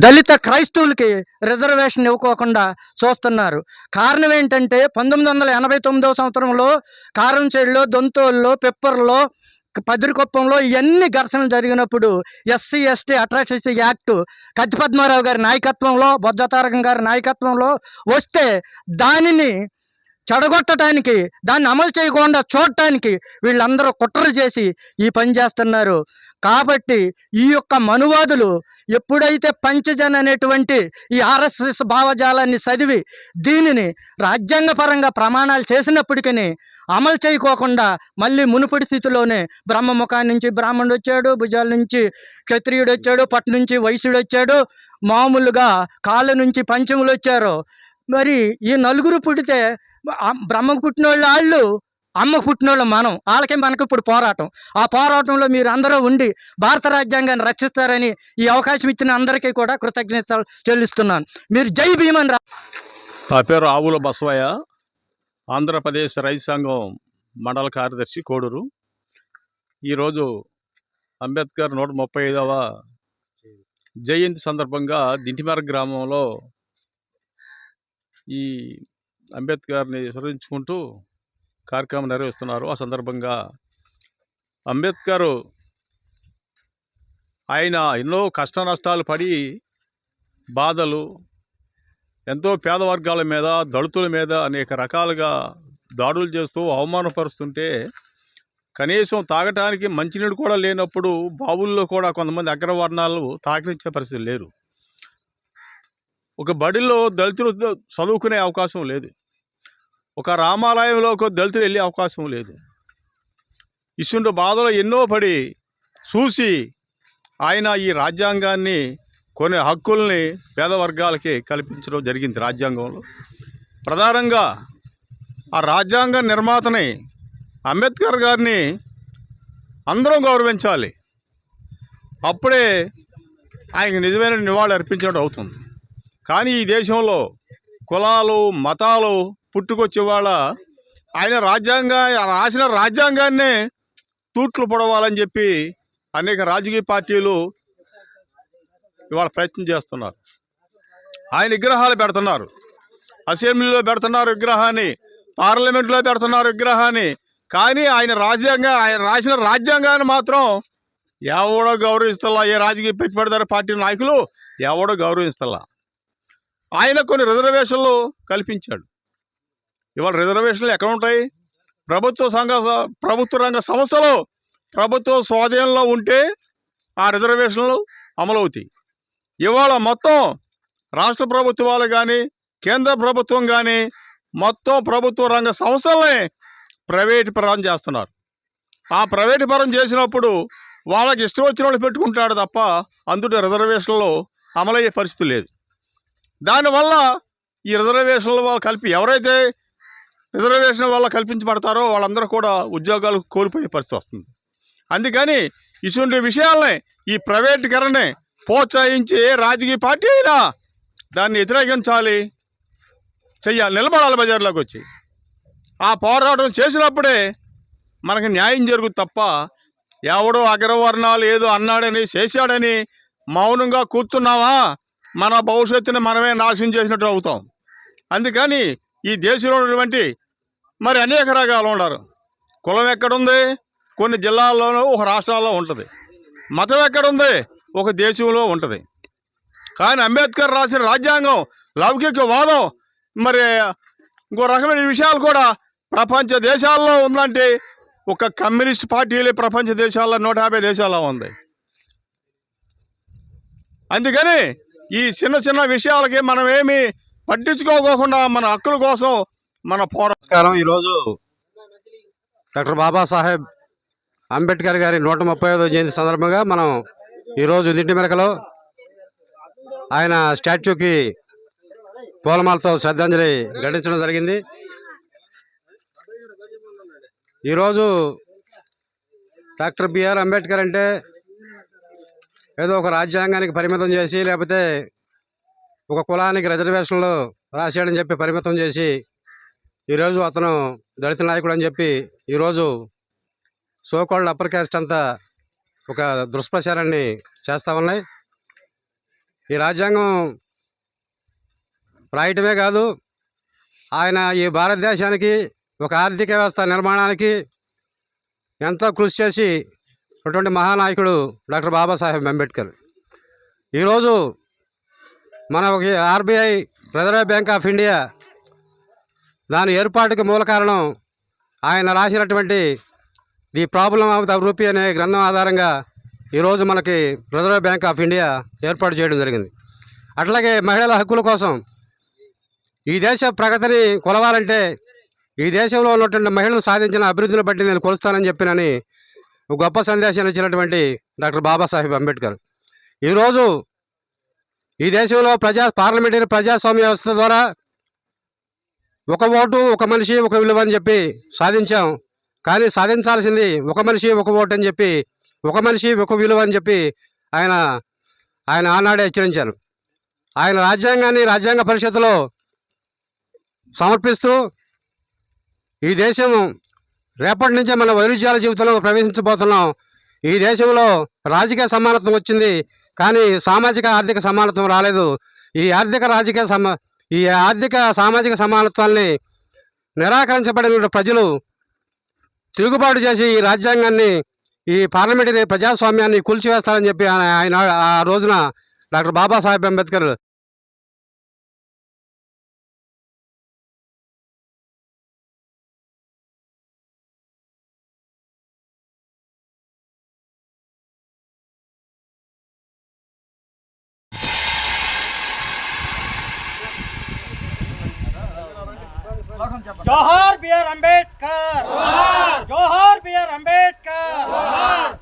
దళిత క్రైస్తవులకి రిజర్వేషన్ ఇవ్వకోకుండా చూస్తున్నారు. కారణం ఏంటంటే 1989 సంవత్సరంలో కారంచేడులో, దొంతోల్లో, పిప్పర్లో, పదిరికొప్పంలో ఇవన్నీ ఘర్షణలు జరిగినప్పుడు ఎస్సీ ఎస్టీ అట్రాసిటీ యాక్టు కత్తి పద్మారావు గారి నాయకత్వంలో, బొజ్జ తారకం గారి నాయకత్వంలో వస్తే దానిని చెడగొట్టడానికి, దాన్ని అమలు చేయకుండా చూడటానికి వీళ్ళందరూ కుట్ర చేసి ఈ పని చేస్తున్నారు. కాబట్టి ఈ యొక్క మనువాదులు ఎప్పుడైతే పంచజన్ అనేటువంటి ఈ ఆర్ఎస్ఎస్ భావజాలాన్ని చదివి దీనిని రాజ్యాంగపరంగా ప్రమాణాలు చేసినప్పటికీ అమలు చేయకోకుండా మళ్ళీ మునుపటి స్థితిలోనే బ్రహ్మముఖాన్ని నుంచి బ్రాహ్మణుడు వచ్చాడు, భుజాల నుంచి క్షత్రియుడు వచ్చాడు, పట్టు నుంచి వైశ్యుడు వచ్చాడు, మామూలుగా కాళ్ళ నుంచి పంచములు వచ్చారు. మరి ఈ నలుగురు పుట్టితే బ్రహ్మకు పుట్టిన వాళ్ళు, అమ్మకు పుట్టిన వాళ్ళు మనం, వాళ్ళకే మనకు ఇప్పుడు పోరాటం. ఆ పోరాటంలో మీరు అందరూ ఉండి భారత రాజ్యాంగాన్ని రక్షిస్తారని ఈ అవకాశం ఇచ్చిన అందరికీ కూడా కృతజ్ఞతలు చెల్లిస్తున్నాను. మీరు జై భీమన్. నా పేరు ఆవుల బసవయ్య, ఆంధ్రప్రదేశ్ రైతు సంఘం మండల కార్యదర్శి, కోడూరు. ఈరోజు అంబేద్కర్ 135వ జయంతి సందర్భంగా దింటిమెర గ్రామంలో ఈ అంబేద్కర్ని స్మరించుకుంటూ కార్యక్రమం నిర్వహిస్తున్నారు. ఆ సందర్భంగా అంబేద్కర్ ఆయన ఎన్నో కష్ట నష్టాలు పడి, బాధలు, ఎంతో పేద వర్గాల మీద, దళితుల మీద అనేక రకాలుగా దాడులు చేస్తూ అవమానపరుస్తుంటే, కనీసం తాగటానికి మంచినీళ్ళు కూడా లేనప్పుడు బావుల్లో కూడా కొంతమంది అగ్రవర్ణాలు తాకినిచ్చే పరిస్థితి లేరు. ఒక బడిలో దళితులు చదువుకునే అవకాశం లేదు. ఒక రామాలయంలో ఒక దళితులు వెళ్ళే అవకాశం లేదు. ఇటువంటి బాధలు ఎన్నో పడి చూసి ఆయన ఈ రాజ్యాంగాన్ని, కొన్ని హక్కుల్ని పేద వర్గాలకి కల్పించడం జరిగింది. రాజ్యాంగంలో ప్రధానంగా ఆ రాజ్యాంగ నిర్మాతని అంబేద్కర్ గారిని అందరం గౌరవించాలి. అప్పుడే ఆయనకు నిజమైన నివాళి అర్పించడం అవుతుంది. కానీ ఈ దేశంలో కులాలు, మతాలు పుట్టుకొచ్చే వాళ్ళ ఆయన రాసిన రాజ్యాంగాన్నే తూట్లు పొడవాలని చెప్పి అనేక రాజకీయ పార్టీలు ఇవాళ ప్రయత్నం చేస్తున్నారు. ఆయన విగ్రహాలు పెడుతున్నారు, అసెంబ్లీలో పెడుతున్నారు విగ్రహాన్ని, పార్లమెంట్లో పెడుతున్నారు విగ్రహాన్ని. కానీ ఆయన రాసిన రాజ్యాంగాన్ని మాత్రం ఎవడో గౌరవిస్తలా. ఏ రాజకీయ పెట్టుబడిదారు పార్టీ నాయకులు ఎవడో గౌరవిస్తలా. ఆయన కొన్ని రిజర్వేషన్లు కల్పించాడు. ఇవాళ రిజర్వేషన్లు ఎక్కడ ఉంటాయి? ప్రభుత్వ రంగ సంస్థలు ప్రభుత్వ స్వాధీనంలో ఉంటే ఆ రిజర్వేషన్లు అమలవుతాయి. ఇవాళ మొత్తం రాష్ట్ర ప్రభుత్వాలు కానీ, కేంద్ర ప్రభుత్వం కానీ మొత్తం ప్రభుత్వ రంగ సంస్థలనే ప్రైవేటు పరం చేస్తున్నారు. ఆ ప్రైవేటు పరం చేసినప్పుడు వాళ్ళకి ఇష్టం వచ్చిన వాళ్ళు పెట్టుకుంటాడు తప్ప అందులో రిజర్వేషన్లు అమలయ్యే పరిస్థితి లేదు. దానివల్ల ఈ రిజర్వేషన్ల వాళ్ళు ఎవరైతే రిజర్వేషన్ వల్ల కల్పించబడతారో వాళ్ళందరూ కూడా ఉద్యోగాలు కోల్పోయే పరిస్థితి వస్తుంది. అందుకని ఇటువంటి విషయాలనే ఈ ప్రైవేటీకరణని ప్రోత్సహించి ఏ రాజకీయ పార్టీ అయినా దాన్ని వ్యతిరేకించాలి, చెయ్యాలి, నిలబడాలి బజార్లోకి వచ్చి. ఆ పోరాటం చేసినప్పుడే మనకు న్యాయం జరుగుతుంది తప్ప ఎవడో అగ్రవర్ణాలు ఏదో అన్నాడని, చేశాడని మౌనంగా కూర్చున్నావా మన భవిష్యత్తుని మనమే నాశనం చేసినట్టు అవుతాం. అందుకని ఈ దేశంలో ఉన్నటువంటి మరి అనేక రకాలు ఉన్నారు. కులం ఎక్కడుంది? కొన్ని జిల్లాల్లోనూ, ఒక రాష్ట్రాల్లో ఉంటుంది. మతం ఎక్కడుంది? ఒక దేశంలో ఉంటుంది. కానీ అంబేద్కర్ రాసిన రాజ్యాంగం, లౌకికవాదం, మరి ఇంకో రకమైన విషయాలు కూడా ప్రపంచ దేశాల్లో ఉందంటే ఒక కమ్యూనిస్ట్ పార్టీలే ప్రపంచ దేశాల్లో 150 దేశాల్లో ఉంది. అందుకని ఈ చిన్న చిన్న విషయాలకి మనం ఏమి పట్టించుకోకుండా మన హక్కుల కోసం మన పోరాటం. ఈరోజు డాక్టర్ బాబాసాహెబ్ అంబేద్కర్ గారి 135వ జయంతి సందర్భంగా మనం ఈరోజు దింటిమెరకలో ఆయన స్టాచ్యూకి పూలమాలతో శ్రద్ధాంజలి ఘటించడం జరిగింది. ఈరోజు డాక్టర్ బిఆర్ అంబేద్కర్ అంటే ఏదో ఒక రాజ్యాంగానికి పరిమితం చేసి, లేకపోతే ఒక కులానికి రిజర్వేషన్లు రాశాడని చెప్పి పరిమితం చేసి, ఈరోజు అతను దళిత నాయకుడు అని చెప్పి ఈరోజు సోకాల్డ్ అప్పర్ క్యాస్ట్ అంతా ఒక దుష్ప్రచారాన్ని చేస్తూ ఉన్నాయి. ఈ రాజ్యాంగం రాయటమే కాదు, ఆయన ఈ భారతదేశానికి ఒక ఆర్థిక వ్యవస్థ నిర్మాణానికి ఎంతో కృషి చేసి అటువంటి మహానాయకుడు డాక్టర్ బాబాసాహెబ్ అంబేద్కర్. ఈరోజు మన ఒక RBI reserve bank of India దాని ఏర్పాటుకి మూల కారణం ఆయన రాసినటువంటి the problem of the rupee అనే గ్రంథం ఆధారంగా ఈరోజు మనకి రిజర్వ్ బ్యాంక్ ఆఫ్ ఇండియా ఏర్పాటు చేయడం జరిగింది. అట్లాగే మహిళల హక్కుల కోసం ఈ దేశ ప్రగతిని కొలవాలంటే ఈ దేశంలో ఉన్నటువంటి మహిళలు సాధించిన అభివృద్ధిని బట్టి నేను కొలుస్తానని చెప్పినని ఒక గొప్ప సందేశాన్ని ఇచ్చినటువంటి డాక్టర్ బాబాసాహెబ్ అంబేద్కర్. ఈరోజు ఈ దేశంలో పార్లమెంటరీ ప్రజాస్వామ్య వ్యవస్థ ద్వారా ఒక ఓటు ఒక మనిషి ఒక విలువ అని చెప్పి సాధించాం. కానీ సాధించాల్సింది ఒక మనిషి ఒక ఓటు అని చెప్పి, ఒక మనిషి ఒక విలువ అని చెప్పి ఆయన ఆనాడే హెచ్చరించారు. ఆయన రాజ్యాంగాన్ని రాజ్యాంగ పరిషత్తులో సమర్పిస్తూ ఈ దేశం రేపటి నుంచే మన వైరుధ్యాల జీవితంలో ప్రవేశించబోతున్నాం. ఈ దేశంలో రాజకీయ సమానత్వం వచ్చింది, కానీ సామాజిక ఆర్థిక సమానత్వం రాలేదు. ఈ ఆర్థిక సామాజిక సమానత్వాన్ని నిరాకరించబడిన ప్రజలు తిరుగుబాటు చేసి ఈ రాజ్యాంగాన్ని, ఈ పార్లమెంటరీ ప్రజాస్వామ్యాన్ని కూల్చివేస్తారని చెప్పి ఆయన ఆ రోజున డాక్టర్ బాబాసాహెబ్ అంబేద్కర్ जोहार बी आर अंबेडकर, जोहार बी आर अंबेडकर।